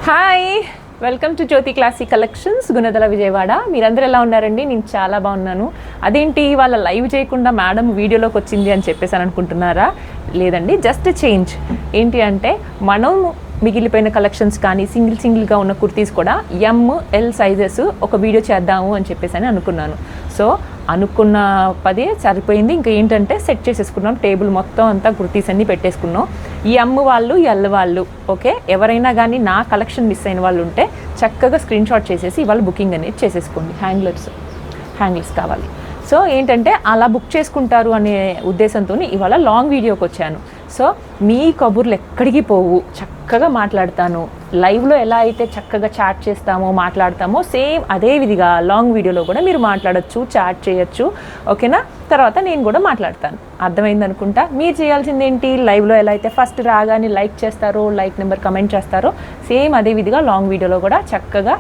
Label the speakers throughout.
Speaker 1: Hi, welcome to Jyothi classic collections, Gunadala Vijayawada. మీరందరూ ఎలా ఉన్నారండి? నేను చాలా బాగున్నాను. అదేంటి వాళ్ళ లైవ్ చేయకుండా మేడం వీడియోలోకి వచ్చింది అని చెప్పేసి అనుకుంటున్నారా? లేదండి, జస్ట్ చేంజ్. ఏంటి అంటే మనం మిగిలిపోయిన కలెక్షన్స్ కానీ సింగిల్గా ఉన్న కుర్తీస్ కూడా ML సైజెస్ ఒక వీడియో చేద్దాము అని చెప్పేసి అనుకున్నాను. సో అనుకున్న పదే సరిపోయింది. ఇంకా ఏంటంటే సెట్ చేసేసుకున్నాం, టేబుల్ మొత్తం అంతా కుర్తీస్ అన్నీ పెట్టేసుకున్నాం. ఈ M వాళ్ళు L వాళ్ళు ఓకే, ఎవరైనా కానీ నా కలెక్షన్ మిస్ అయిన వాళ్ళు ఉంటే చక్కగా స్క్రీన్ షాట్ చేసేసి ఇవాళ బుకింగ్ అనేది చేసేసుకోండి. హ్యాంగ్లర్స్ కావాలి. సో ఏంటంటే అలా బుక్ చేసుకుంటారు అనే ఉద్దేశంతో ఇవాళ లాంగ్ వీడియోకి వచ్చాను. సో మీ కబుర్లు ఎక్కడికి పోవు, చక్కగా మాట్లాడతాను. లైవ్లో ఎలా అయితే చక్కగా చాట్ చేస్తామో మాట్లాడతామో సేమ్ అదే విధిగా లాంగ్ వీడియోలో కూడా మీరు మాట్లాడచ్చు, చాట్ చేయొచ్చు. ఓకేనా? తర్వాత నేను కూడా మాట్లాడతాను. అర్థమైంది అనుకుంటా. మీరు చేయాల్సింది ఏంటి, లైవ్లో ఎలా అయితే ఫస్ట్ రాగానే లైక్ చేస్తారో, లైక్ నెంబర్ కమెంట్ చేస్తారో సేమ్ అదే విధిగా లాంగ్ వీడియోలో కూడా చక్కగా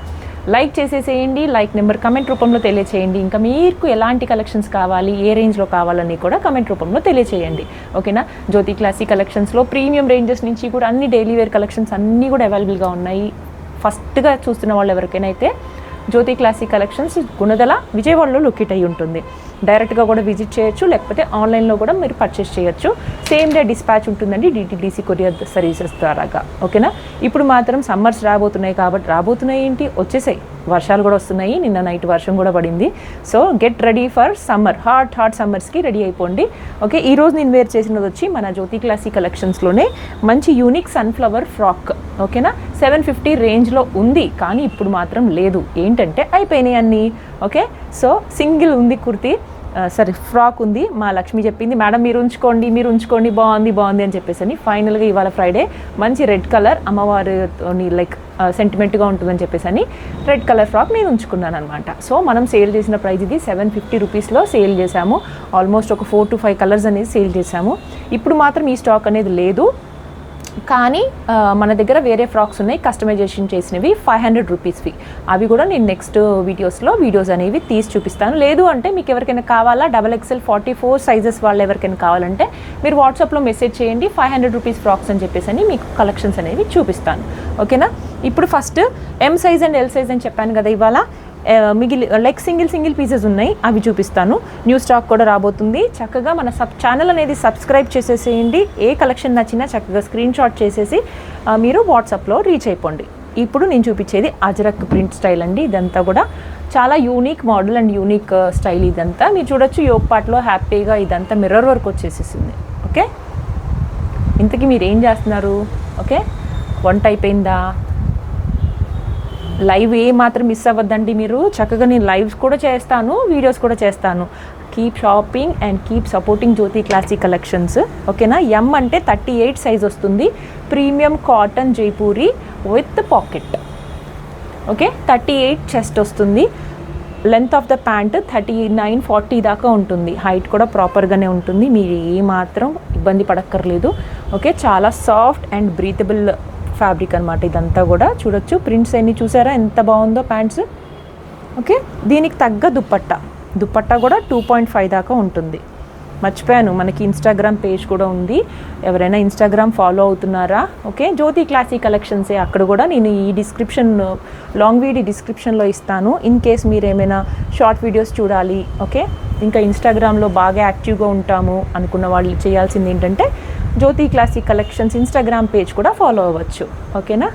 Speaker 1: లైక్ చేసేసేయండి, లైక్ నెంబర్ కమెంట్ రూపంలో తెలియచేయండి. ఇంకా మీకు ఎలాంటి కలెక్షన్స్ కావాలి, ఏ రేంజ్లో కావాలని కూడా కమెంట్ రూపంలో తెలియచేయండి. ఓకేనా? జ్యోతి క్లాసిక్ కలెక్షన్స్లో ప్రీమియం రేంజెస్ నుంచి కూడా అన్ని డైలీ వేర్ కలెక్షన్స్ అన్నీ కూడా అవైలబుల్గా ఉన్నాయి. ఫస్ట్గా చూస్తున్న వాళ్ళు ఎవరికైనా అయితే జ్యోతి క్లాసిక్ కలెక్షన్స్ గుణదల విజయవాడలో లొకేట్ అయి ఉంటుంది. డైరెక్ట్గా కూడా విజిట్ చేయొచ్చు, లేకపోతే ఆన్లైన్లో కూడా మీరు పర్చేస్ చేయొచ్చు. సేమ్ డే డిస్పాచ్ ఉంటుందండి DTDC కొరియర్ సర్వీసెస్ ద్వారాగా. ఓకేనా? ఇప్పుడు మాత్రం సమ్మర్స్ రాబోతున్నాయి కాబట్టి వచ్చేసాయి, వర్షాలు కూడా వస్తున్నాయి. నిన్న నైట్ వర్షం కూడా పడింది. So get ready for summer, hot సమ్మర్స్కి రెడీ అయిపోండి. ఓకే, ఈరోజు నేను వేర్ చేసినది వచ్చి మన జ్యోతి క్లాసిక్ కలెక్షన్స్లోనే మంచి యూనిక్ సన్ఫ్లవర్ ఫ్రాక్. ఓకేనా? 750 రేంజ్లో ఉంది, కానీ ఇప్పుడు మాత్రం లేదు. ఏంటంటే అయిపోయినాయి అన్నీ. ఓకే, సో సింగిల్ ఉంది కుర్తీ, ఫ్రాక్ ఉంది. మా లక్ష్మి చెప్పింది, మేడం మీరు ఉంచుకోండి బాగుంది అని చెప్పేసి ఫైనల్గా ఇవాళ ఫ్రైడే మంచి రెడ్ కలర్ అమ్మవారిని లైక్ సెంటిమెంట్గా ఉంటుందని చెప్పేసి రెడ్ కలర్ ఫ్రాక్ నేను ఉంచుకున్నాను అనమాట. సో మనం సేల్ చేసిన ప్రైస్ ఇది 750 రూపీస్లో సేల్ చేశాము. ఆల్మోస్ట్ ఒక 4 to 5 కలర్స్ అనేది సేల్ చేశాము. ఇప్పుడు మాత్రం ఈ స్టాక్ అనేది లేదు, కానీ మన దగ్గర వేరే ఫ్రాక్స్ ఉన్నాయి కస్టమైజేషన్ చేసినవి 500 రూపీస్వి. అవి కూడా నేను నెక్స్ట్ వీడియోస్ అనేవి తీసి చూపిస్తాను. లేదు అంటే మీకు ఎవరికైనా కావాలా, XXL 44 సైజెస్ వాళ్ళు ఎవరికైనా కావాలంటే మీరు వాట్సాప్లో మెసేజ్ చేయండి. 500 రూపీస్ ఫ్రాక్స్ అని చెప్పేసి మీకు కలెక్షన్స్ అనేవి చూపిస్తాను. ఓకేనా? ఇప్పుడు first M size and L size అని చెప్పాను కదా, ఇవాళ లైక్ సింగిల్ పీసెస్ ఉన్నాయి, అవి చూపిస్తాను. న్యూ స్టాక్ కూడా రాబోతుంది. చక్కగా మన ఛానల్ అనేది సబ్స్క్రైబ్ చేసేసేయండి. ఏ కలెక్షన్ నచ్చినా చక్కగా స్క్రీన్ షాట్ చేసేసి మీరు వాట్సాప్లో రీచ్ అయిపోండి. ఇప్పుడు నేను చూపించేది అజరక్ ప్రింట్ స్టైల్ అండి. ఇదంతా కూడా చాలా unique model and unique style. ఇదంతా మీరు చూడొచ్చు, యోగ్ పార్ట్లో హ్యాపీగా ఇదంతా మిర్రర్ వర్క్ వచ్చేసేసింది. ఓకే, ఇంతకీ మీరు ఏం చేస్తున్నారు? ఓకే, వంట అయిపోయిందా? లైవ్ ఏ మాత్రం మిస్ అవ్వద్దండి మీరు. చక్కగా నేను లైవ్స్ కూడా చేస్తాను, వీడియోస్ కూడా చేస్తాను. Keep shopping and keep supporting Jyothi classic collections. ఓకేనా? M అంటే 38 సైజ్ వస్తుంది. Premium cotton Jaipuri with pocket. Okay, 38 chest వస్తుంది. లెంత్ ఆఫ్ ద ప్యాంట్ 39-40 దాకా ఉంటుంది. హైట్ కూడా ప్రాపర్గానే ఉంటుంది. మీరు ఏమాత్రం ఇబ్బంది పడక్కర్లేదు. ఓకే, చాలా సాఫ్ట్ అండ్ బ్రీతబుల్ ఫ్యాబ్రిక్ అనమాట. ఇదంతా కూడా చూడొచ్చు, ప్రింట్స్ అన్ని చూసారా ఎంత బాగుందో ప్యాంట్స్. ఓకే, దీనికి తగ్గ దుప్పట్టా కూడా 2.5 దాకా ఉంటుంది. మర్చిపోయాను, మనకి ఇన్స్టాగ్రామ్ పేజ్ కూడా ఉంది. ఎవరైనా ఇన్స్టాగ్రామ్ ఫాలో అవుతున్నారా? ఓకే, జ్యోతి క్లాసిక్ కలెక్షన్సే. అక్కడ కూడా నేను ఈ లాంగ్ వీడియో డిస్క్రిప్షన్లో ఇస్తాను. ఇన్ కేస్ మీరు ఏమైనా షార్ట్ వీడియోస్ చూడాలి, ఓకే, ఇంకా ఇన్స్టాగ్రామ్లో బాగా యాక్టివ్గా ఉంటాము అనుకున్న వాళ్ళు చేయాల్సింది ఏంటంటే జ్యోతి క్లాసిక్ కలెక్షన్స్ ఇన్స్టాగ్రామ్ పేజ్ కూడా ఫాలో అవ్వచ్చు. ఓకేనా?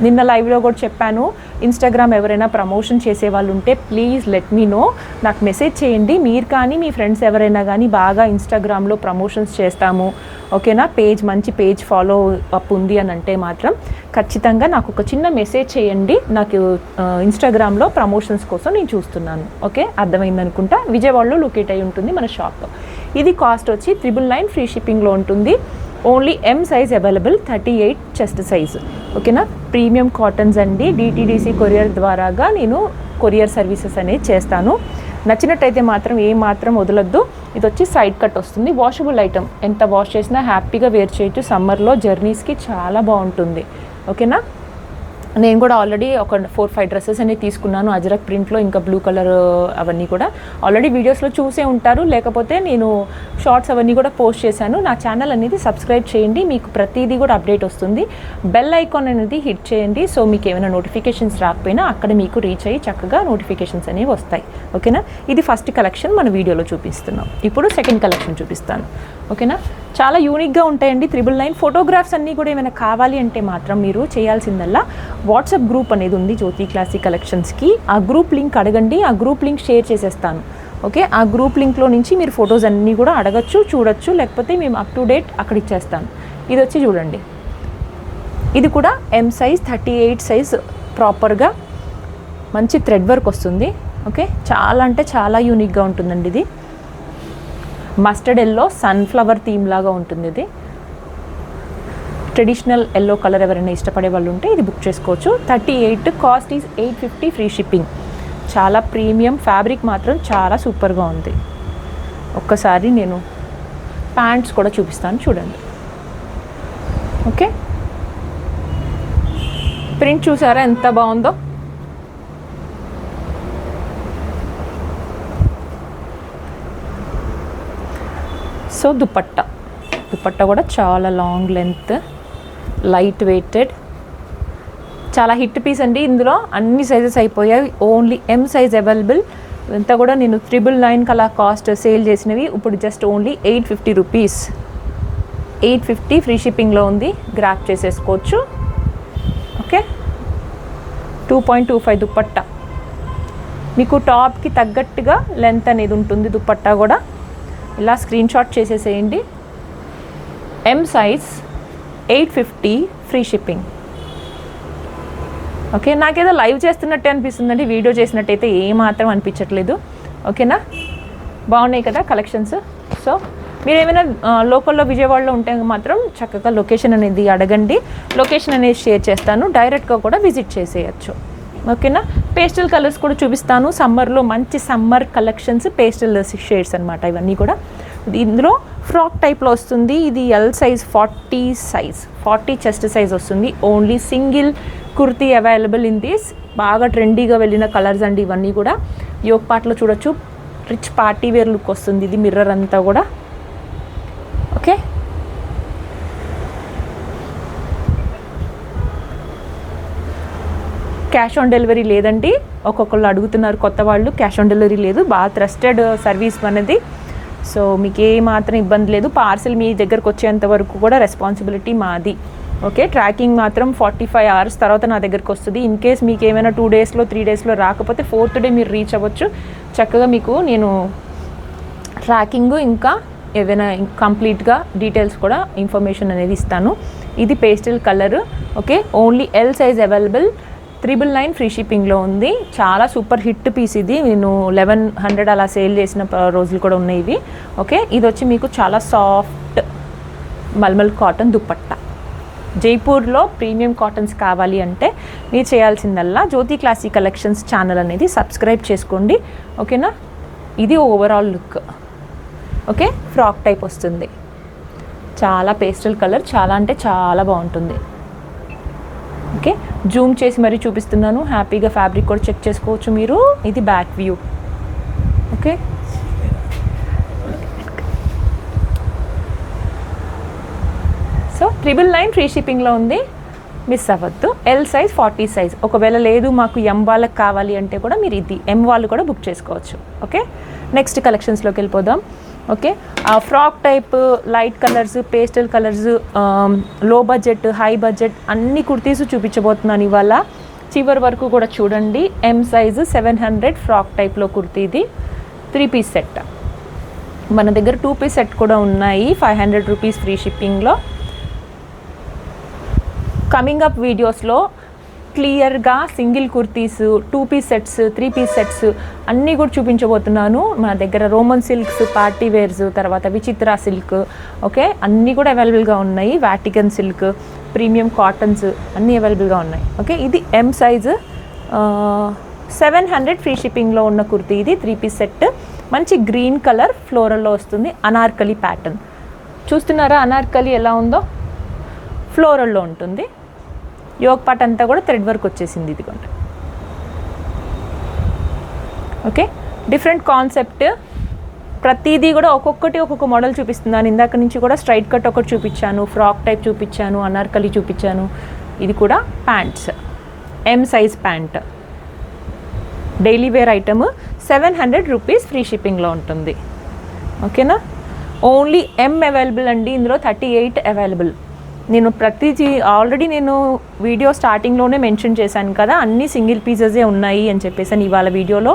Speaker 1: నిన్న లైవ్లో కూడా చెప్పాను, ఇన్స్టాగ్రామ్ ఎవరైనా ప్రమోషన్ చేసే వాళ్ళు ఉంటే ప్లీజ్ లెట్ మీ నో, నాకు మెసేజ్ చేయండి. మీరు కానీ మీ ఫ్రెండ్స్ ఎవరైనా కానీ బాగా ఇన్స్టాగ్రామ్లో ప్రమోషన్స్ చేస్తాము, ఓకేనా, మంచి పేజ్ ఫాలో అప్ ఉంది అని అంటే మాత్రం ఖచ్చితంగా నాకు ఒక చిన్న మెసేజ్ చేయండి. నాకు ఇన్స్టాగ్రామ్లో ప్రమోషన్స్ కోసం నేను చూస్తున్నాను. ఓకే, అర్థమైంది అనుకుంటా. విజయవాడలో లొకేట్ అయి ఉంటుంది మన షాప్. ఇది కాస్ట్ వచ్చి 999 ఫ్రీ షిప్పింగ్లో ఉంటుంది. Only M size available, 38 chest size. ఓకేనా? ప్రీమియం కాటన్స్ అండి. DTDC కొరియర్ ద్వారాగా నేను కొరియర్ సర్వీసెస్ అనేది చేస్తాను. నచ్చినట్టయితే మాత్రం ఏమాత్రం వదలొద్దు. ఇది వచ్చి సైడ్ కట్ వస్తుంది. వాషబుల్ ఐటమ్, ఎంత వాష్ చేసినా హ్యాపీగా వేర్ చేయొచ్చు. సమ్మర్లో జర్నీస్కి చాలా బాగుంటుంది. ఓకేనా? నేను కూడా ఆల్రెడీ ఒక 4-5 డ్రెస్సెస్ అనేవి తీసుకున్నాను అజరక్ ప్రింట్లో, ఇంకా బ్లూ కలర్ అవన్నీ కూడా ఆల్రెడీ వీడియోస్లో చూసే ఉంటారు, లేకపోతే నేను షార్ట్స్ అవన్నీ కూడా పోస్ట్ చేశాను. నా ఛానల్ అనేది సబ్స్క్రైబ్ చేయండి, మీకు ప్రతిదీ కూడా అప్డేట్ వస్తుంది. బెల్ ఐకాన్ అనేది హిట్ చేయండి, సో మీకు ఏమైనా నోటిఫికేషన్స్ రాకపోయినా అక్కడ మీకు రీచ్ అయ్యి చక్కగా నోటిఫికేషన్స్ అనేవి వస్తాయి. ఓకేనా, ఇది ఫస్ట్ కలెక్షన్ మన వీడియోలో చూపిస్తున్నాం. ఇప్పుడు సెకండ్ కలెక్షన్ చూపిస్తాను. ఓకేనా, చాలా యూనిక్గా ఉంటాయండి 999 ఫోటోగ్రాఫ్స్ అన్నీ కూడా. ఏమైనా కావాలి అంటే మాత్రం మీరు చేయాల్సిందల్లా వాట్సాప్ గ్రూప్ అనేది ఉంది జ్యోతి క్లాసిక్ కలెక్షన్స్కి, ఆ గ్రూప్ లింక్ అడగండి, ఆ గ్రూప్ లింక్ షేర్ చేసేస్తాను. ఓకే, ఆ గ్రూప్ లింక్లో నుంచి మీరు ఫొటోస్ అన్నీ కూడా అడగచ్చు, చూడొచ్చు, లేకపోతే మేము అప్ టు డేట్ అక్కడ ఇచ్చేస్తాను. ఇది వచ్చి చూడండి, ఇది కూడా M సైజ్ 38 సైజ్ ప్రాపర్గా మంచి థ్రెడ్ వర్క్ వస్తుంది. ఓకే, చాలా అంటే చాలా యూనిక్గా ఉంటుందండి. ఇది మస్టర్డ్ ఎల్లో సన్ఫ్లవర్ థీమ్ లాగా ఉంటుంది. ఇది ట్రెడిషనల్ ఎల్లో కలర్ ఎవరైనా ఇష్టపడే వాళ్ళు ఉంటే ఇది బుక్ చేసుకోవచ్చు. 38, కాస్ట్ ఈజ్ 850, ఫ్రీ షిప్పింగ్. చాలా ప్రీమియం ఫ్యాబ్రిక్, మాత్రం చాలా సూపర్గా ఉంది. ఒక్కసారి నేను ప్యాంట్స్ కూడా చూపిస్తాను చూడండి. ఓకే, ప్రింట్ చూసారా ఎంత బాగుందో. సో దుపట్టా కూడా చాలా లాంగ్ లెంత్, లైట్ వెయిటెడ్, చాలా హిట్ పీస్ అండి. ఇందులో అన్ని సైజెస్ అయిపోయాయి, ఓన్లీ M సైజ్ అవైలబుల్. ఇంతా కూడా నేను 999 అలా కాస్ట్ సేల్ చేసినవి, ఇప్పుడు జస్ట్ ఓన్లీ 850 రూపీస్. 850 ఫ్రీ షిప్పింగ్లో ఉంది, గ్రాప్ చేసేసుకోవచ్చు. ఓకే, 2.25 దుపట్టా, మీకు టాప్కి తగ్గట్టుగా లెంత్ అనేది ఉంటుంది. దుపట్టా కూడా ఇలా స్క్రీన్ షాట్ చేసేసేయండి. M size 850, free shipping. Okay, నాకేదో లైవ్ చేస్తున్నట్టే అనిపిస్తుందండి, వీడియో చేసినట్టయితే ఏమాత్రం అనిపించట్లేదు. ఓకేనా, బాగున్నాయి కదా కలెక్షన్స్. సో మీరు ఏమైనా లోకల్లో విజయవాడలో ఉంటే మాత్రం చక్కగా లొకేషన్ అనేది అడగండి, లొకేషన్ అనేది షేర్ చేస్తాను, డైరెక్ట్గా కూడా విజిట్ చేసేయచ్చు. ఓకేనా, పేస్టల్ కలర్స్ కూడా చూపిస్తాను. సమ్మర్లో మంచి సమ్మర్ కలెక్షన్స్, పేస్టల్ షేడ్స్ అనమాట ఇవన్నీ కూడా. ఇందులో ఫ్రాక్ టైప్లో వస్తుంది. ఇది L సైజ్ 40 చెస్ట్ సైజ్ వస్తుంది. Only single kurti available in this. బాగా ట్రెండీగా వెళ్ళిన కలర్స్ అండి ఇవన్నీ కూడా. యోగ్ పార్ట్లో చూడొచ్చు, రిచ్ పార్టీ వేర్ లుక్ వస్తుంది. ఇది మిర్రర్ అంతా కూడా. ఓకే, క్యాష్ ఆన్ డెలివరీ లేదండి. ఒక్కొక్కళ్ళు అడుగుతున్నారు కొత్త వాళ్ళు, క్యాష్ ఆన్ డెలివరీ లేదు. బాగా ట్రస్టెడ్ సర్వీస్ అనేది. సో మీకు ఏ మాత్రం ఇబ్బంది లేదు. పార్సిల్ మీ దగ్గరకు వచ్చేంత వరకు కూడా రెస్పాన్సిబిలిటీ మాది. ఓకే, ట్రాకింగ్ మాత్రం 45 hours తర్వాత నా దగ్గరకు వస్తుంది. ఇన్ కేస్ మీకు ఏమైనా 2 daysలో 3 daysలో రాకపోతే 4th day మీరు రీచ్ అవ్వచ్చు. చక్కగా మీకు నేను ట్రాకింగ్ ఇంకా ఏదైనా కంప్లీట్గా డీటెయిల్స్ కూడా ఇన్ఫర్మేషన్ అనేది ఇస్తాను. ఇది pastel colour. Okay, only L size available, 999 free షిప్పింగ్లో ఉంది. చాలా సూపర్ హిట్ పీస్ ఇది. నేను 1100 అలా సేల్ చేసిన రోజులు కూడా ఉన్నాయి ఇవి. ఓకే, ఇది వచ్చి మీకు చాలా సాఫ్ట్ మల్మల్ కాటన్ దుపట్టా. జైపూర్లో ప్రీమియం కాటన్స్ కావాలి అంటే మీరు చేయాల్సిందల్లా జ్యోతి క్లాసిక్ కలెక్షన్స్ ఛానల్ అనేది సబ్స్క్రైబ్ చేసుకోండి. ఓకేనా, ఇది overall look. Okay, frock type వస్తుంది. చాలా పేస్టల్ కలర్, చాలా అంటే చాలా బాగుంటుంది. ఓకే, జూమ్ చేసి మరీ చూపిస్తున్నాను, హ్యాపీగా ఫ్యాబ్రిక్ కూడా చెక్ చేసుకోవచ్చు మీరు. ఇది back view. Okay, so 999 free షిప్పింగ్లో ఉంది, మిస్ అవ్వద్దు. L size 40 size. ఒకవేళ లేదు మాకు M వాళ్ళకి కావాలి అంటే కూడా మీరు ఇది M వాళ్ళు కూడా బుక్ చేసుకోవచ్చు. ఓకే, నెక్స్ట్ కలెక్షన్స్లోకి వెళ్ళిపోదాం. Okay, frock type, light colours, pastel colours, లో బడ్జెట్, హై బడ్జెట్ అన్ని కుర్తీస్ చూపించబోతున్నాను ఇవాళ. చివరి వరకు కూడా చూడండి. M సైజు 700 ఫ్రాక్ టైప్లో కుర్తీ. ఇది 3 piece సెట్. మన దగ్గర 2 piece సెట్ కూడా ఉన్నాయి 500 రూపీస్ ఫ్రీ షిప్పింగ్లో. కమింగ్ అప్ వీడియోస్లో క్లియర్గా single kurtis, 2 piece sets, 3 piece sets అన్నీ కూడా చూపించబోతున్నాను. మన దగ్గర రోమన్ సిల్క్స్, పార్టీ వేర్స్, తర్వాత విచిత్ర సిల్క్, ఓకే అన్నీ కూడా అవైలబుల్గా ఉన్నాయి. వాటికన్ సిల్క్, ప్రీమియం కాటన్స్ అన్నీ అవైలబుల్గా ఉన్నాయి. ఓకే, ఇది M సైజు 700 ఫ్రీ షిప్పింగ్లో ఉన్న కుర్తీ. ఇది 3 piece సెట్. మంచి గ్రీన్ కలర్ ఫ్లోరల్లో వస్తుంది. అనార్కలి ప్యాటర్న్ చూస్తున్నారా? అనార్కలి ఎలా ఉందో ఫ్లోరల్లో ఉంటుంది. యోగ్ పార్ట్ అంతా కూడా థ్రెడ్ వర్క్ వచ్చేసింది ఇదిగోండి. ఓకే, డిఫరెంట్ కాన్సెప్ట్, ప్రతిదీ కూడా ఒక్కొక్క మోడల్ చూపిస్తున్నాను. ఇందాక నుంచి కూడా స్ట్రైట్ కట్ ఒకటి చూపించాను, ఫ్రాక్ టైప్ చూపించాను, అనార్కలి చూపించాను. ఇది కూడా pants, M size pant, daily wear item, 700 rupees free షిప్పింగ్లో ఉంటుంది. ఓకేనా, ఓన్లీ ఎం అవైలబుల్ అండి, ఇందులో 38 అవైలబుల్. నేను ప్రతిదీ ఆల్రెడీ నేను వీడియో స్టార్టింగ్లోనే మెన్షన్ చేశాను కదా, అన్ని సింగిల్ పీసెసే ఉన్నాయి అని చెప్పేసి ఇవాళ వీడియోలో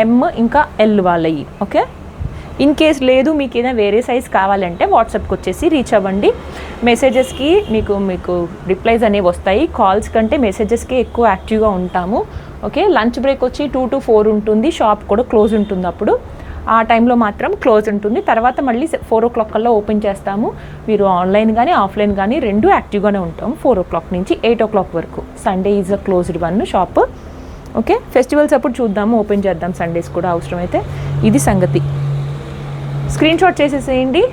Speaker 1: ఎం ఇంకా ఎల్ వాళ్ళవి. ఓకే, ఇన్ కేస్ లేదు మీకు ఏదైనా వేరే సైజ్ కావాలంటే వాట్సాప్కి వచ్చేసి రీచ్ అవ్వండి. మెసేజెస్కి మీకు రిప్లైస్ అనేవి వస్తాయి. కాల్స్ కంటే మెసేజెస్కి ఎక్కువ యాక్టివ్గా ఉంటాము. ఓకే, లంచ్ బ్రేక్ వచ్చి 2 to 4 ఉంటుంది, షాప్ కూడా క్లోజ్ ఉంటుంది. అప్పుడు ఆ టైంలో మాత్రం క్లోజ్ ఉంటుంది, తర్వాత మళ్ళీ 4 o'clock కల్లా ఓపెన్ చేస్తాము. మీరు ఆన్లైన్ కానీ ఆఫ్లైన్ కానీ రెండు యాక్టివ్గానే ఉంటాము 4 o'clock నుంచి 8 o'clock వరకు. Sunday is a closed one shop. Okay, festivals అప్పుడు చూద్దాము, ఓపెన్ చేద్దాం సండేస్ కూడా అవసరమైతే. ఇది సంగతి. స్క్రీన్ షాట్ చేసేసేయండి.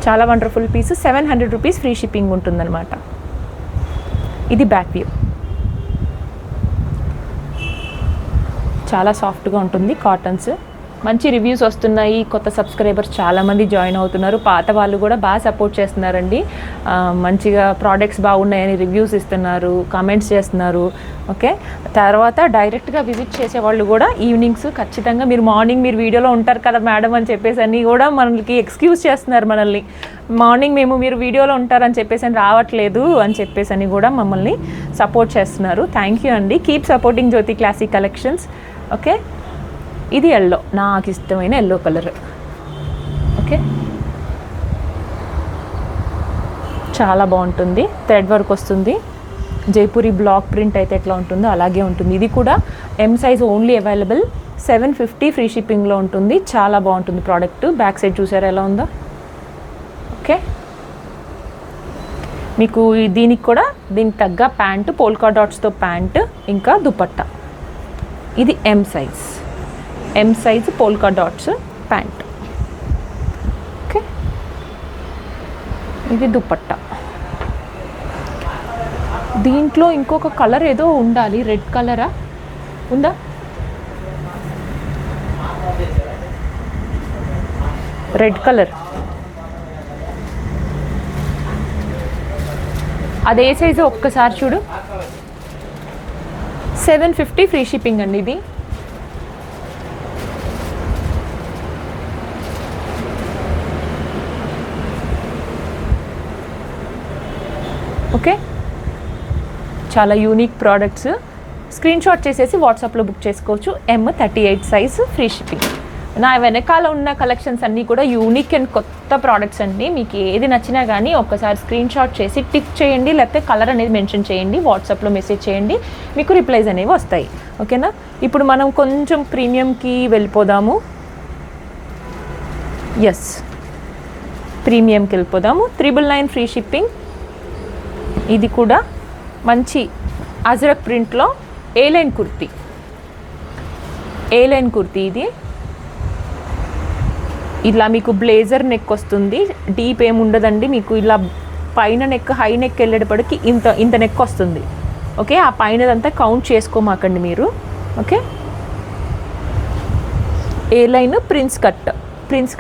Speaker 1: చాలా wonderful piece, 700 rupees free shipping ఉంటుందన్నమాట. ఇది బ్యాక్ వ్యూ, చాలా సాఫ్ట్గా ఉంటుంది, కాటన్స్. మంచి రివ్యూస్ వస్తున్నాయి, కొత్త సబ్స్క్రైబర్స్ చాలామంది జాయిన్ అవుతున్నారు, పాత వాళ్ళు కూడా బాగా సపోర్ట్ చేస్తున్నారండి. మంచిగా ప్రోడక్ట్స్ బాగున్నాయని రివ్యూస్ ఇస్తున్నారు, కామెంట్స్ చేస్తున్నారు. ఓకే, తర్వాత డైరెక్ట్గా విజిట్ చేసేవాళ్ళు కూడా ఈవినింగ్స్ ఖచ్చితంగా మీరు మార్నింగ్ మీరు వీడియోలో ఉంటారు కదా మేడం అని చెప్పేసి అని కూడా మనకి ఎక్స్క్యూజ్ చేస్తున్నారు మనల్ని. మార్నింగ్ మీరు వీడియోలో ఉంటారని చెప్పేసి అని రావట్లేదు అని చెప్పేసి అని కూడా మమ్మల్ని సపోర్ట్ చేస్తున్నారు. థ్యాంక్ యూ అండి, keep supporting Jyothi classic collections. Okay, ఇది ఎల్లో, నాకు ఇష్టమైన ఎల్లో కలర్. ఓకే, చాలా బాగుంటుంది, థ్రెడ్ వర్క్ వస్తుంది, జైపూరి బ్లాక్ ప్రింట్ అయితే ఎట్లా ఉంటుందో అలాగే ఉంటుంది. ఇది కూడా M size only available, 750 free షిప్పింగ్లో ఉంటుంది. చాలా బాగుంటుంది ప్రోడక్ట్. బ్యాక్ సైడ్ చూసారా ఎలా ఉందో. ఓకే, మీకు దీనికి కూడా దీనికి తగ్గ ప్యాంటు, పోల్కా డాట్స్తో ప్యాంటు, ఇంకా దుపట్టా. ఇది M size polka dots pant. Okay, ఇది దుపట్టా. దీంట్లో ఇంకొక కలర్ ఏదో ఉండాలి, రెడ్ కలరా ఉందా? రెడ్ కలర్, అదే సైజు ఒక్కసారి చూడు. 750 ఫ్రీ షిప్పింగ్ అండి ఇది. ఓకే, చాలా యూనిక్ ప్రోడక్ట్స్. స్క్రీన్ షాట్ చేసేసి వాట్సాప్లో బుక్ చేసుకోవచ్చు. M38 size free shipping. నా వెనకాల ఉన్న కలెక్షన్స్ అన్నీ కూడా యూనిక్ అండ్ కొత్త ప్రోడక్ట్స్ అండి. మీకు ఏది నచ్చినా కానీ ఒక్కసారి స్క్రీన్ షాట్ చేసి టిక్ చేయండి, లేకపోతే కలర్ అనేది మెన్షన్ చేయండి, వాట్సాప్లో మెసేజ్ చేయండి, మీకు రిప్లైస్ అనేవి వస్తాయి. ఓకేనా, ఇప్పుడు మనం కొంచెం ప్రీమియంకి వెళ్ళిపోదాము. ఎస్, ప్రీమియంకి వెళ్ళిపోదాము. 999 ఫ్రీ షిప్పింగ్. ఇది కూడా మంచి అజ్రక్ ప్రింట్లో ఏ లైన్ కుర్తీ. ఇది ఇలా మీకు బ్లేజర్ నెక్ వస్తుంది, డీప్ ఏమి ఉండదండి. మీకు ఇలా పైన నెక్, హై నెక్ వెళ్ళేటప్పటికి ఇంత నెక్ వస్తుంది. ఓకే, ఆ పైనదంతా కౌంట్ చేసుకోమాకండి మీరు. ఓకే, ఏ లైన్ ప్రిన్స్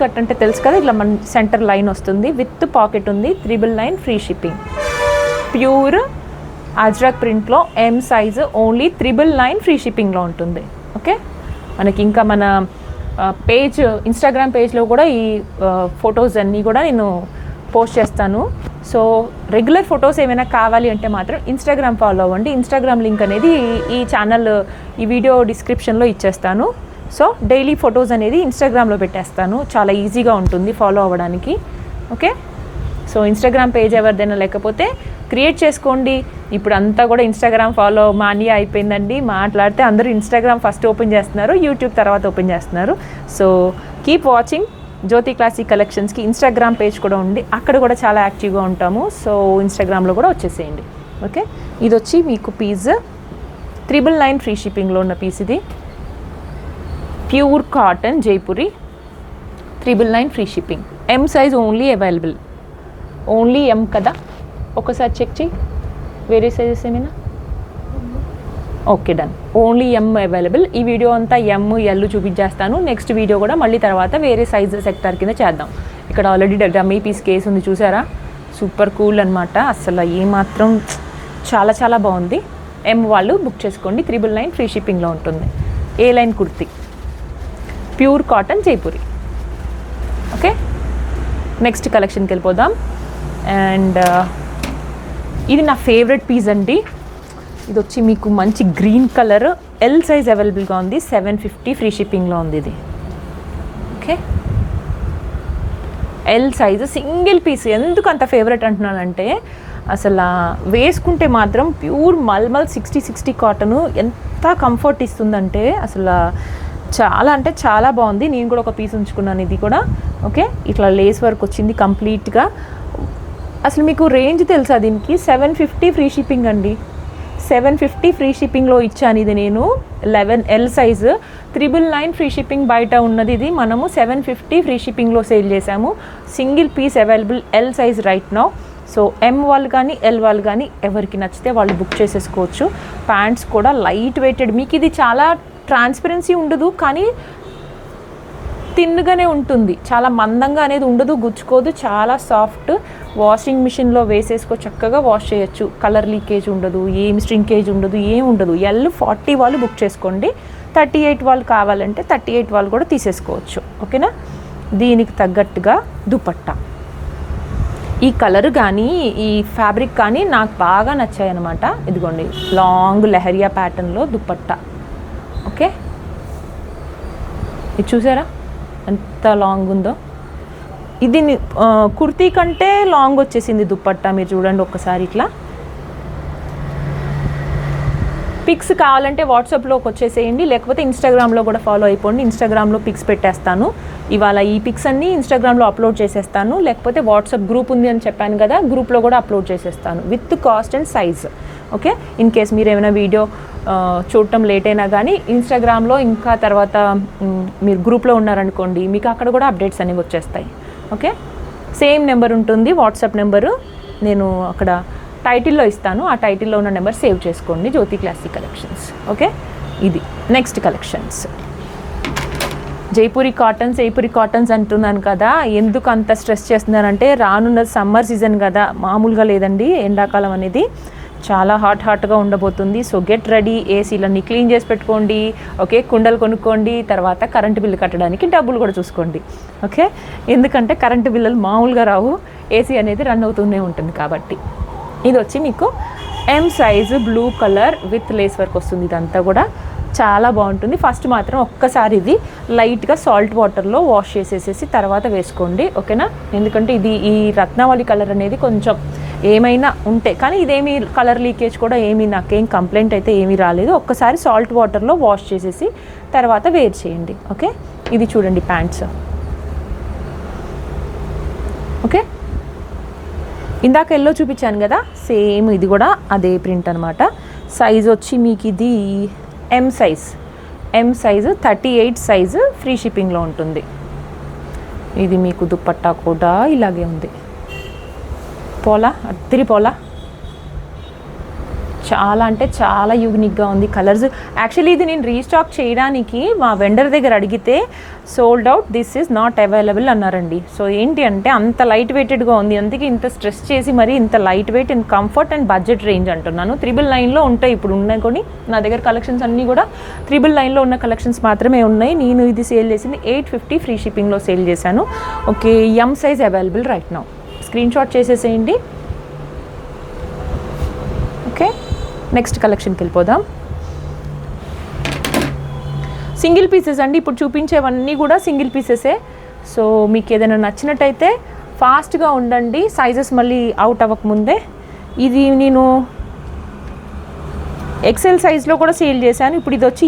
Speaker 1: కట్ అంటే తెలుసు కదా, ఇలా మన సెంటర్ లైన్ వస్తుంది, విత్ పాకెట్ ఉంది. 999 ఫ్రీ షిప్పింగ్. ప్యూర్ అజ్రక్ ప్రింట్లో ఎం సైజు ఓన్లీ 999 ఫ్రీ షిప్పింగ్లో ఉంటుంది. ఓకే, మనకి ఇంకా మన పేజ్, ఇన్స్టాగ్రామ్ పేజ్లో కూడా ఈ ఫొటోస్ అన్నీ కూడా నేను పోస్ట్ చేస్తాను. సో రెగ్యులర్ ఫొటోస్ ఏమైనా కావాలి అంటే మాత్రం ఇన్స్టాగ్రామ్ ఫాలో అవ్వండి. ఇన్స్టాగ్రామ్ లింక్ అనేది ఈ ఛానల్, ఈ వీడియో డిస్క్రిప్షన్లో ఇచ్చేస్తాను. సో డైలీ ఫొటోస్ అనేది ఇన్స్టాగ్రామ్లో పెట్టేస్తాను, చాలా ఈజీగా ఉంటుంది ఫాలో అవ్వడానికి. ఓకే, సో ఇన్స్టాగ్రామ్ పేజ్ ఎవరిదైనా లేకపోతే క్రియేట్ చేసుకోండి. ఇప్పుడు అంతా కూడా ఇన్స్టాగ్రామ్ ఫాలో మానియా అయిపోయిందండి. మాట్లాడితే అందరూ ఇన్స్టాగ్రామ్ ఫస్ట్ ఓపెన్ చేస్తున్నారు, యూట్యూబ్ తర్వాత ఓపెన్ చేస్తున్నారు. సో కీప్ వాచింగ్ జ్యోతి క్లాసిక్ కలెక్షన్స్కి ఇన్స్టాగ్రామ్ పేజ్ కూడా ఉంది, అక్కడ కూడా చాలా యాక్టివ్గా ఉంటాము. సో ఇన్స్టాగ్రామ్లో కూడా వచ్చేసేయండి. ఓకే, ఇది వచ్చి మీకు పీస్ 999 ఫ్రీ షిప్పింగ్లో ఉన్న పీస్. ఇది pure cotton Jaipuri, 999 free shipping. ఎం size only available, only M కదా. ఒకసారి చెక్ చేయి, వేరే సైజెస్ ఏమైనా. ఓకే డన్, ఓన్లీ ఎమ్ అవైలబుల్. ఈ వీడియో అంతా ఎమ్ ఎల్ చూపించేస్తాను. నెక్స్ట్ వీడియో కూడా మళ్ళీ తర్వాత వేరే సైజ్ సెక్టార్ కింద చేద్దాం. ఇక్కడ ఆల్రెడీ డమ్మీ పీస్ కేస్ ఉంది చూసారా, సూపర్ కూల్ అనమాట. అసలు ఏమాత్రం చాలా చాలా బాగుంది. ఎమ్ వాళ్ళు బుక్ చేసుకోండి, 999 ఫ్రీ షిప్పింగ్లో ఉంటుంది. A line kurti, pure cotton Jaipuri. Okay, next కలెక్షన్కి వెళ్ళిపోదాం. అండ్ ఇది నా ఫేవరెట్ పీస్ అండి. ఇది వచ్చి మీకు మంచి గ్రీన్ కలర్, ఎల్ సైజ్ అవైలబుల్గా ఉంది, 750 ఫ్రీ షిప్పింగ్లో ఉంది ఇది. Okay, L size single piece. ఎందుకు అంత ఫేవరెట్ అంటున్నానంటే అసలు వేసుకుంటే మాత్రం ప్యూర్ మల్మల్ 60 కాటను ఎంత కంఫర్ట్ ఇస్తుందంటే అసలు చాలా అంటే చాలా బాగుంది. నేను కూడా ఒక పీస్ ఉంచుకున్నాను ఇది కూడా. ఓకే, ఇట్లా లేస్ వర్క్ వచ్చింది కంప్లీట్గా. అసలు మీకు రేంజ్ తెలుసా దీనికి? 750 ఫ్రీ షిప్పింగ్ అండి. 750 ఫ్రీ షిప్పింగ్లో ఇచ్చాను ఇది నేను. 11L సైజు, 999 ఫ్రీ షిప్పింగ్ బయట ఉన్నది. ఇది మనము 750 ఫ్రీ షిప్పింగ్లో సేల్ చేసాము. Single piece available, L size right now. So M వాళ్ళు కానీ ఎల్ వాళ్ళు కానీ ఎవరికి నచ్చితే వాళ్ళు బుక్ చేసేసుకోవచ్చు. ప్యాంట్స్ కూడా లైట్ వెయిటెడ్. మీకు ఇది చాలా ట్రాన్స్పరెన్సీ ఉండదు, కానీ థిన్గానే ఉంటుంది. చాలా మందంగా అనేది ఉండదు, గుచ్చుకోదు, చాలా సాఫ్ట్. వాషింగ్ మిషన్లో వేసేసుకో, చక్కగా వాష్ చేయొచ్చు. కలర్ లీకేజ్ ఉండదు, ఏం స్ట్రింకేజ్ ఉండదు, ఏం ఉండదు. ఎల్ 40 వాళ్ళు బుక్ చేసుకోండి. 38 వాళ్ళు కావాలంటే 38 వాళ్ళు కూడా తీసేసుకోవచ్చు. ఓకేనా, దీనికి తగ్గట్టుగా దుపట్టా. ఈ కలర్ కానీ ఈ ఫ్యాబ్రిక్ కానీ నాకు బాగా నచ్చాయి అన్నమాట. ఇదిగోండి, లాంగ్ లెహరియా ప్యాటర్న్లో దుపట్టా. ఓకే, ఇది చూసారా ఎంత లాంగ్ ఉందో. ఇది కుర్తీ కంటే లాంగ్ వచ్చేసింది దుపట్టా. మీరు చూడండి ఒక్కసారి ఇట్లా. పిక్స్ కావాలంటే వాట్సాప్లోకి వచ్చేసేయండి, లేకపోతే ఇన్స్టాగ్రామ్లో కూడా ఫాలో అయిపోండి. ఇన్స్టాగ్రామ్లో పిక్స్ పెట్టేస్తాను. ఇవాళ ఈ పిక్స్ అన్నీ ఇన్స్టాగ్రామ్లో అప్లోడ్ చేసేస్తాను, లేకపోతే వాట్సాప్ గ్రూప్ ఉంది అని చెప్పాను కదా, గ్రూప్లో కూడా అప్లోడ్ చేసేస్తాను with cost and size. Okay, in case మీరు ఏమైనా వీడియో చూడటం లేట్ అయినా కానీ ఇన్స్టాగ్రామ్లో ఇంకా తర్వాత మీరు గ్రూప్లో ఉన్నారనుకోండి, మీకు అక్కడ కూడా అప్డేట్స్ అనేవి వచ్చేస్తాయి. ఓకే, సేమ్ నెంబర్ ఉంటుంది వాట్సాప్ నెంబరు, నేను అక్కడ టైటిల్లో ఇస్తాను. ఆ టైటిల్లో ఉన్న నెంబర్ సేవ్ చేసుకోండి, జ్యోతి క్లాసిక్ కలెక్షన్స్. ఓకే, ఇది నెక్స్ట్ కలెక్షన్స్. జైపూరి కాటన్స్ అంటున్నాను కదా, ఎందుకు అంత స్ట్రెస్ చేస్తున్నానంటే రానున్న సమ్మర్ సీజన్ కదా, మామూలుగా లేదండి. ఎండాకాలం అనేది చాలా హాట్గా ఉండబోతుంది. సో గెట్ రెడీ, ఏసీలన్నీ క్లీన్ చేసి పెట్టుకోండి. ఓకే, కుండలు కొనుక్కోండి. తర్వాత కరెంటు బిల్లు కట్టడానికి డబ్బులు కూడా చూసుకోండి. ఓకే, ఎందుకంటే కరెంటు బిల్లులు మామూలుగా రావు, ఏసీ అనేది రన్ అవుతూనే ఉంటుంది కాబట్టి. ఇది వచ్చి మీకు M size, blue colour with lace work వస్తుంది. ఇదంతా కూడా చాలా బాగుంటుంది. ఫస్ట్ మాత్రం ఒక్కసారి ఇది లైట్గా సాల్ట్ వాటర్లో వాష్ చేసేసేసి తర్వాత వేసుకోండి. ఓకేనా, ఎందుకంటే ఇది ఈ రత్నావళి కలర్ అనేది కొంచెం ఏమైనా ఉంటే, కానీ ఇదేమీ కలర్ లీకేజ్ కూడా ఏమీ నాకేం కంప్లైంట్ అయితే ఏమీ రాలేదు. ఒక్కసారి సాల్ట్ వాటర్లో వాష్ చేసేసి తర్వాత వేర్ చేయండి. ఓకే, ఇది చూడండి ప్యాంట్స్. ఓకే, ఇందాక ఎల్లో చూపించాను కదా, సేమ్ ఇది కూడా అదే ప్రింట్ అనమాట. సైజ్ వచ్చి మీకు ఇది ఎమ్ సైజు 38 సైజు ఫ్రీ షిప్పింగ్లో ఉంటుంది. ఇది మీకు దుపట్టా కూడా ఇలాగే ఉంది, పోలా అద్దరి పోలా. చాలా అంటే చాలా యూనిక్గా ఉంది కలర్స్. యాక్చువల్లీ ఇది నేను రీస్టాక్ చేయడానికి మా వెండర్ దగ్గర అడిగితే sold out, this is not available అన్నారండి. సో ఏంటి అంటే అంత లైట్ వెయిటెడ్గా ఉంది, అందుకే ఇంత స్ట్రెస్ చేసి మరి ఇంత light weight and comfort and budget range అంటున్నాను. 999లో ఉంటాయి ఇప్పుడు ఉన్నాయి కొన్ని నా దగ్గర కలెక్షన్స్ అన్నీ కూడా 999లో ఉన్న కలెక్షన్స్ మాత్రమే ఉన్నాయి. నేను ఇది సేల్ చేసింది 850 ఫ్రీ షిప్పింగ్లో సేల్ చేశాను. Okay, M size available right now. Screenshot చేసేసేయండి. ఓకే, నెక్స్ట్ కలెక్షన్కి వెళ్ళిపోదాం. సింగిల్ పీసెస్ అండి, ఇప్పుడు చూపించేవన్నీ కూడా సింగిల్ పీసెసే. సో మీకు ఏదైనా నచ్చినట్టయితే ఫాస్ట్గా ఉండండి, సైజెస్ మళ్ళీ అవుట్ అవ్వకముందే. ఇది నేను ఎక్సెల్ సైజ్లో కూడా సేల్ చేశాను. ఇప్పుడు ఇది వచ్చి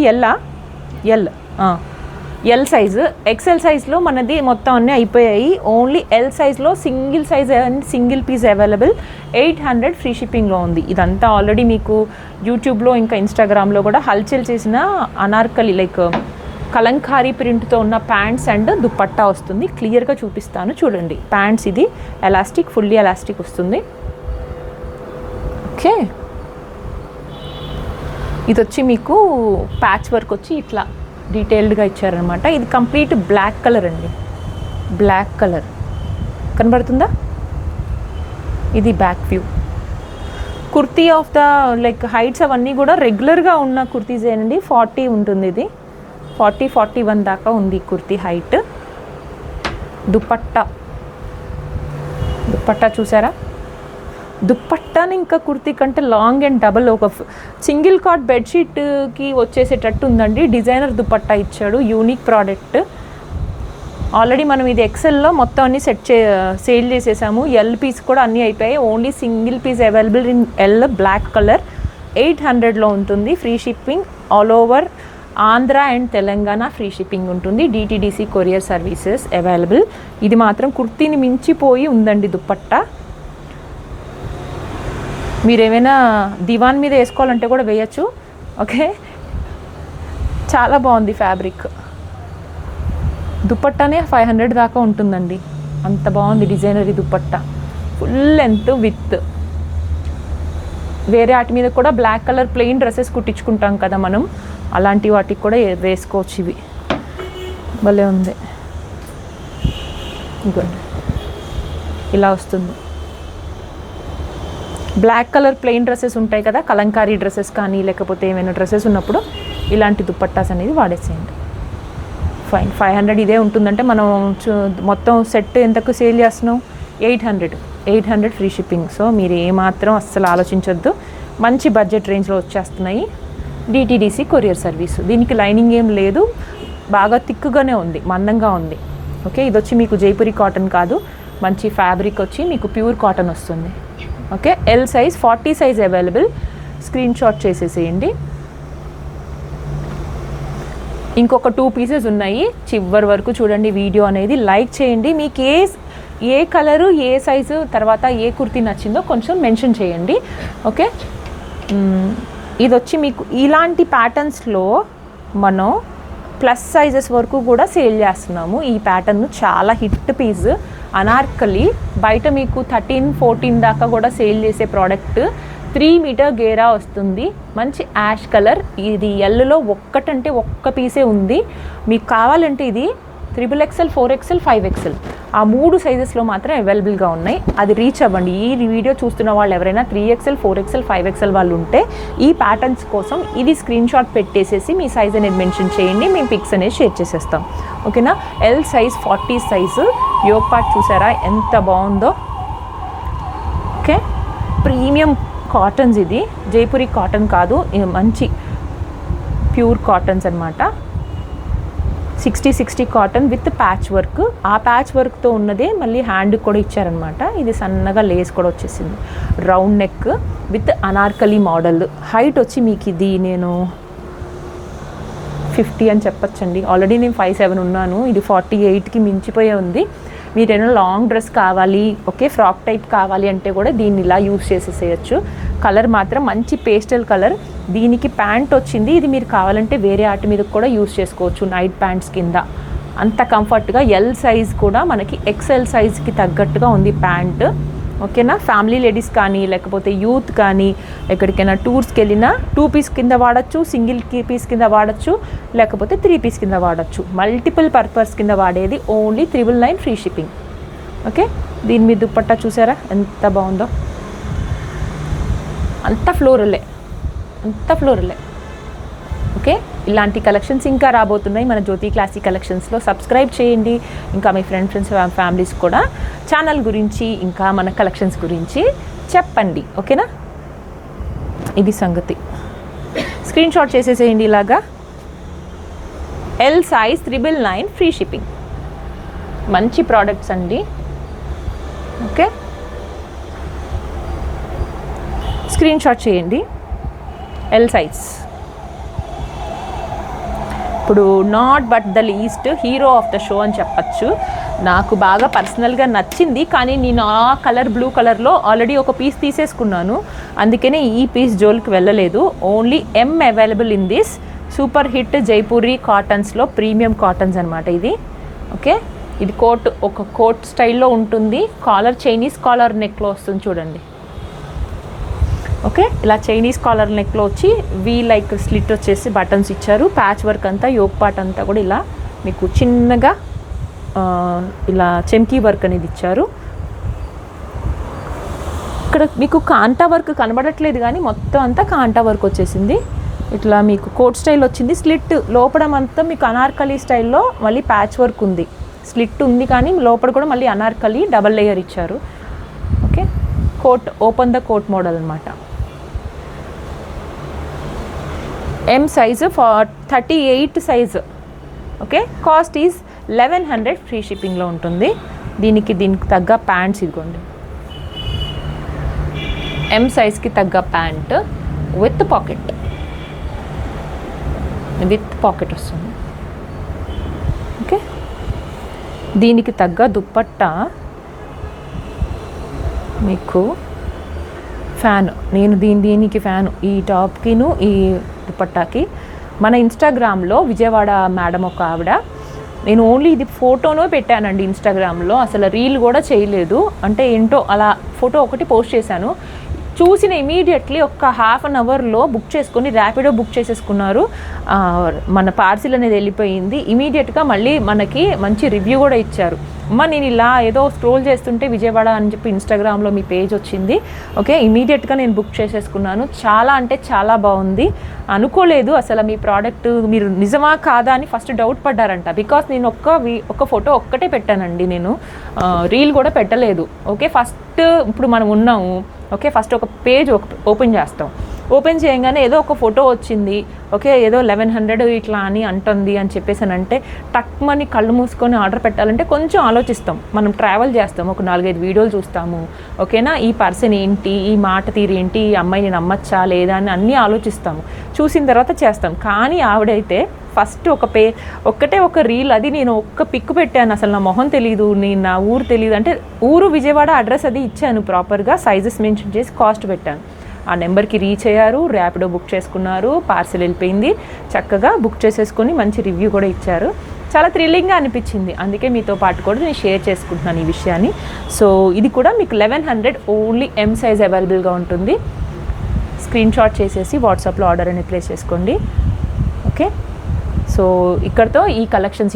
Speaker 1: ఎల్ సైజు. ఎక్సెల్ సైజ్లో మనది మొత్తం అన్నీ అయిపోయాయి. ఓన్లీ ఎల్ సైజ్లో single size and single piece available. 800 free షిప్పింగ్లో ఉంది. ఇదంతా ఆల్రెడీ మీకు యూట్యూబ్లో ఇంకా ఇన్స్టాగ్రామ్లో కూడా హల్చల్ చేసిన అనార్కలి లైక్ కలంకారీ ప్రింట్తో ఉన్న ప్యాంట్స్ అండ్ దుపట్టా వస్తుంది. క్లియర్గా చూపిస్తాను చూడండి. ప్యాంట్స్ ఇది ఎలాస్టిక్, ఫుల్లీ ఎలాస్టిక్ వస్తుంది. ఓకే, ఇది వచ్చి మీకు ప్యాచ్ వర్క్ వచ్చి ఇట్లా డీటెయిల్డ్గా ఇచ్చారనమాట. ఇది కంప్లీట్ బ్లాక్ కలర్ అండి, బ్లాక్ కలర్ కనబడుతుందా? ఇది back view. Kurti of the like heights అవన్నీ కూడా రెగ్యులర్గా ఉన్న కుర్తీసేనండి. 40 ఉంటుంది, ఇది 40-41 దాకా ఉంది కుర్తీ హైట్. దుపట్టా చూసారా? దుప్పట్టాని ఇంకా కుర్తీ కంటే లాంగ్ అండ్ డబల్, ఒక సింగిల్ కాట్ బెడ్షీట్కి వచ్చేసేటట్టు ఉందండి. డిజైనర్ దుపట్టా ఇచ్చాడు, యూనిక్ ప్రోడక్ట్. ఆల్రెడీ మనం ఇది ఎక్సెల్లో మొత్తం అన్ని సేల్ చేసేసాము. ఎల్ పీస్ కూడా అన్నీ అయిపోయాయి. Only single piece available in L, black colour. 800లో ఉంటుంది. Free shipping all over Andhra and Telangana free shipping ఉంటుంది. DTDC courier services available. ఇది మాత్రం కుర్తీని మించిపోయి ఉందండి దుపట్టా. మీరేమైనా దివాన్ మీద వేసుకోవాలంటే కూడా వేయచ్చు. ఓకే, చాలా బాగుంది ఫ్యాబ్రిక్. దుపట్టానే 500 దాకా ఉంటుందండి, అంత బాగుంది designery dupatta. Full length with. వేరే వాటి మీద కూడా బ్లాక్ కలర్ ప్లెయిన్ డ్రెస్సెస్ కుట్టించుకుంటాం కదా మనం, అలాంటి వాటికి కూడా వేసుకోవచ్చు. ఇవి భలే ఉంది. ఇంకోండి ఇలా వస్తుంది. బ్లాక్ కలర్ ప్లెయిన్ డ్రెస్సెస్ ఉంటాయి కదా, కలంకారీ డ్రెస్సెస్ కానీ లేకపోతే ఏమైనా డ్రెస్సెస్ ఉన్నప్పుడు ఇలాంటి దుపట్టాస్ అనేది వాడేసేయండి. ఫైన్. 500 ఇదే ఉంటుందంటే మనం మొత్తం సెట్ ఎంతకు సేల్ చేస్తున్నాం? 800 ఫ్రీ షిప్పింగ్. సో మీరు ఏమాత్రం అస్సలు ఆలోచించొద్దు, మంచి బడ్జెట్ రేంజ్లో వచ్చేస్తున్నాయి. DTDC courier service. దీనికి లైనింగ్ ఏం లేదు, బాగా థిక్గానే ఉంది, మందంగా ఉంది. ఓకే, ఇది వచ్చి మీకు జైపురి కాటన్ కాదు, మంచి ఫ్యాబ్రిక్ వచ్చి మీకు ప్యూర్ కాటన్ వస్తుంది. Okay, L size 40 size available. Screen shot చేసేసేయండి. ఇంకొక 2 పీసెస్ ఉన్నాయి, చివరి వరకు చూడండి వీడియో అనేది. లైక్ చేయండి. మీకు ఏ కలరు, ఏ సైజు, తర్వాత ఏ కుర్తీ నచ్చిందో కొంచెం మెన్షన్ చేయండి. ఓకే, ఇది వచ్చి మీకు ఇలాంటి ప్యాటర్న్స్లో మనం ప్లస్ సైజెస్ వరకు కూడా సేల్ చేస్తున్నాము. ఈ ప్యాటర్న్ చాలా హిట్ పీస్. అనార్కలి బయట మీకు 13-14 దాకా కూడా సేల్ చేసే ప్రోడక్ట్. 3 మీటర్ గేరా వస్తుంది, మంచి యాష్ కలర్. ఇది ఎల్లో ఒక్కటంటే ఒక్క పీసే ఉంది. మీకు కావాలంటే ఇది 3XL, 4XL, 5XL ఆ 3 సైజెస్లో మాత్రం అవైలబుల్గా ఉన్నాయి. అది రీచ్ అవ్వండి. ఈ వీడియో చూస్తున్న వాళ్ళు ఎవరైనా 3XL, 4XL, 5XL వాళ్ళు ఉంటే ఈ ప్యాటర్న్స్ కోసం ఇది స్క్రీన్ షాట్ పెట్టేసేసి మీ సైజ్ అనేది మెన్షన్ చేయండి, మేము పిక్స్ అనేది షేర్ చేసేస్తాం. ఓకేనా? L size 40 size. Yoke part చూసారా ఎంత బాగుందో? Okay, premium cottons. ఇది జైపురి కాటన్ కాదు, మంచి ప్యూర్ కాటన్స్ అనమాట. 60 కాటన్ విత్ ప్యాచ్ వర్క్. ఆ ప్యాచ్ వర్క్తో ఉన్నదే మళ్ళీ హ్యాండ్ కూడా ఇచ్చారనమాట. ఇది సన్నగా లేస్ కూడా వచ్చేసింది. Round neck with Anarkali model. Height వచ్చి మీకు ఇది నేను 50 అని చెప్పచ్చండి. ఆల్రెడీ నేను 5'7" ఉన్నాను, ఇది 48కి మించిపోయే ఉంది. మీరేమో లాంగ్ డ్రెస్ కావాలి, ఓకే, ఫ్రాక్ టైప్ కావాలి అంటే కూడా దీన్ని ఇలా యూస్ చేసేసేయచ్చు. కలర్ మాత్రం మంచి పేస్టల్ కలర్. దీనికి ప్యాంట్ వచ్చింది, ఇది మీరు కావాలంటే వేరే ఆటి మీద కూడా యూస్ చేసుకోవచ్చు, నైట్ ప్యాంట్స్ కింద. అంత కంఫర్ట్గా. ఎల్ సైజ్ కూడా మనకి XL సైజ్కి తగ్గట్టుగా ఉంది ప్యాంట్. ఓకేనా? ఫ్యామిలీ లేడీస్ కానీ లేకపోతే యూత్ కానీ ఎక్కడికైనా టూర్స్కి వెళ్ళినా 2 పీస్ కింద వాడచ్చు, సింగిల్ పీస్ కింద వాడచ్చు, లేకపోతే 3 పీస్ కింద వాడచ్చు. మల్టిపుల్ పర్పస్ కింద వాడేది ఓన్లీ 999 ఫ్రీ షిప్పింగ్. ఓకే, దీని మీద దుపట్టా చూసారా ఎంత బాగుందో? అంత ఫ్లోరలే. ఓకే, ఇలాంటి కలెక్షన్స్ ఇంకా రాబోతున్నాయి మన జ్యోతి క్లాసిక్ కలెక్షన్స్లో. సబ్స్క్రైబ్ చేయండి. ఇంకా మీ ఫ్రెండ్స్ ఫ్యామిలీస్ కూడా ఛానల్ గురించి ఇంకా మన కలెక్షన్స్ గురించి చెప్పండి. ఓకేనా? ఇది సంగతి. స్క్రీన్ షాట్ చేసేసేయండి ఇలాగా. L size 999 free shipping. మంచి ప్రోడక్ట్స్ అండి. ఓకే, స్క్రీన్ షాట్ చేయండి. L size. ఇప్పుడు not but the least hero of the show అని చెప్పచ్చు. నాకు బాగా పర్సనల్గా నచ్చింది, కానీ నేను ఆ కలర్ బ్లూ కలర్లో ఆల్రెడీ ఒక పీస్ తీసేసుకున్నాను, అందుకనే ఈ పీస్ జోలికి వెళ్ళలేదు. Only M available in this super hit Jaipuri కాటన్స్లో ప్రీమియం కాటన్స్ అనమాట ఇది. ఓకే, ఇది ఒక కోట్ స్టైల్లో ఉంటుంది. కాలర్ చైనీస్ కాలర్ నెక్లో వస్తుంది చూడండి. ఓకే, ఇలా చైనీస్ కాలర్ నెక్లో వచ్చి లైక్ స్లిట్ వచ్చేసి బటన్స్ ఇచ్చారు. ప్యాచ్ వర్క్ అంతా యోక్ పార్ట్ అంతా కూడా ఇలా మీకు చిన్నగా ఇలా చెమ్కీ వర్క్ అనేది ఇచ్చారు. ఇక్కడ మీకు కాంటా వర్క్ కనబడట్లేదు కానీ మొత్తం అంతా కాంటా వర్క్ వచ్చేసింది. ఇట్లా మీకు కోట్ స్టైల్ వచ్చింది. స్లిట్ లోపడం అంతా మీకు అనార్కలి స్టైల్లో మళ్ళీ ప్యాచ్ వర్క్ ఉంది. స్లిట్ ఉంది కానీ లోపల కూడా మళ్ళీ అనార్కలి డబల్ లేయర్ ఇచ్చారు. Okay, coat open the coat model అనమాట. ఎం సైజు 38 సైజు. ఓకే, కాస్ట్ ఈజ్ 1100 ఫ్రీ షిప్పింగ్లో ఉంటుంది. దీనికి తగ్గ ప్యాంట్స్ ఇదిగోండి, ఎం సైజ్కి తగ్గ ప్యాంట్ విత్ పాకెట్ వస్తుంది. ఓకే, దీనికి తగ్గ దుప్పట్టా మీకు ఫ్యాన్. నేను దీనికి ఫ్యాను ఈ టాప్కిను ఈ దుపట్టాకి. మన ఇన్స్టాగ్రామ్లో విజయవాడ మేడం ఒక ఆవిడ, నేను ఓన్లీ ఇది ఫోటోనో పెట్టానండి ఇన్స్టాగ్రామ్లో, అసలు రీల్ కూడా చేయలేదు. అంటే ఏంటో అలా ఫోటో ఒకటి పోస్ట్ చేశాను. చూసిన ఇమీడియట్లీ ఒక హాఫ్ అన్ అవర్లో బుక్ చేసుకొని ర్యాపిడో బుక్ చేసేసుకున్నారు. మన పార్సిల్ అనేది వెళ్ళిపోయింది. ఇమీడియట్గా మళ్ళీ మనకి మంచి రివ్యూ కూడా ఇచ్చారు. అమ్మ నేను ఇలా ఏదో స్క్రోల్ చేస్తుంటే విజయవాడ అని చెప్పి ఇన్స్టాగ్రామ్లో మీ పేజ్ వచ్చింది. ఓకే, ఇమీడియట్గా నేను బుక్ చేసేసుకున్నాను. చాలా అంటే చాలా బాగుంది. అనుకోలేదు అసలు మీ ప్రోడక్ట్ మీరు నిజమా కాదా అని ఫస్ట్ డౌట్ పడ్డారంట. బికాస్ నేను ఒక ఫోటో ఒక్కటే పెట్టానండి, నేను రీల్ కూడా పెట్టలేదు. ఓకే, ఫస్ట్ ఇప్పుడు మనం ఉన్నాము. ఓకే, ఫస్ట్ ఒక పేజ్ ఓపెన్ చేస్తాం. ఓపెన్ చేయగానే ఏదో ఒక ఫోటో వచ్చింది. ఓకే, ఏదో 1100 ఇట్లా అని అంటుంది అని చెప్పేసానంటే టక్మని కళ్ళు మూసుకొని ఆర్డర్ పెట్టాలంటే కొంచెం ఆలోచిస్తాం. మనం ట్రావెల్ చేస్తాం, ఒక 4-5 వీడియోలు చూస్తాము. ఓకేనా, ఈ పర్సన్ ఏంటి, ఈ మాట తీరు ఏంటి, ఈ అమ్మాయిని నమ్మచ్చా లేదా అని అన్నీ ఆలోచిస్తాము. చూసిన తర్వాత చేస్తాం. కానీ ఆవిడైతే ఫస్ట్ ఒక్కటే ఒక రీల్, అది నేను ఒక్క పిక్ పెట్టాను. అసలు నా మొహం తెలీదు, నేను నా ఊరు తెలియదు అంటే ఊరు విజయవాడ అడ్రస్ అది ఇచ్చాను ప్రాపర్గా, సైజెస్ మెన్షన్ చేసి కాస్ట్ పెట్టాను. ఆ నెంబర్కి రీచ్ అయ్యారు, ర్యాపిడో బుక్ చేసుకున్నారు, పార్సిల్ వెళ్ళిపోయింది. చక్కగా బుక్ చేసేసుకొని మంచి రివ్యూ కూడా ఇచ్చారు. చాలా థ్రిల్లింగ్గా అనిపించింది. అందుకే మీతో పాటు కూడా నేను షేర్ చేసుకుంటున్నాను ఈ విషయాన్ని. సో ఇది కూడా మీకు 1100 ఓన్లీ ఎం సైజ్ అవైలబుల్గా ఉంటుంది. స్క్రీన్ షాట్ చేసేసి వాట్సాప్లో ఆర్డర్ అనేది ప్లేస్ చేసుకోండి. ఓకే, సో ఇక్కడతో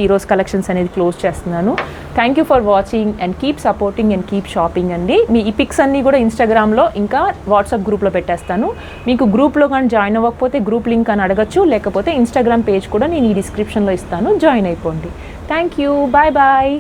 Speaker 1: ఈరోజు కలెక్షన్స్ అనేది క్లోజ్ చేస్తున్నాను. Thank you for watching and keep supporting and keep shopping అండి. ఈ పిక్స్ అన్నీ కూడా ఇన్స్టాగ్రామ్లో ఇంకా వాట్సాప్ గ్రూప్లో పెట్టేస్తాను. మీకు గ్రూప్లో కానీ జాయిన్ అవ్వకపోతే గ్రూప్ లింక్ అని అడగచ్చు, లేకపోతే ఇన్స్టాగ్రామ్ పేజ్ కూడా నేను ఈ డిస్క్రిప్షన్లో ఇస్తాను, జాయిన్ అయిపోండి. Thank you, bye bye.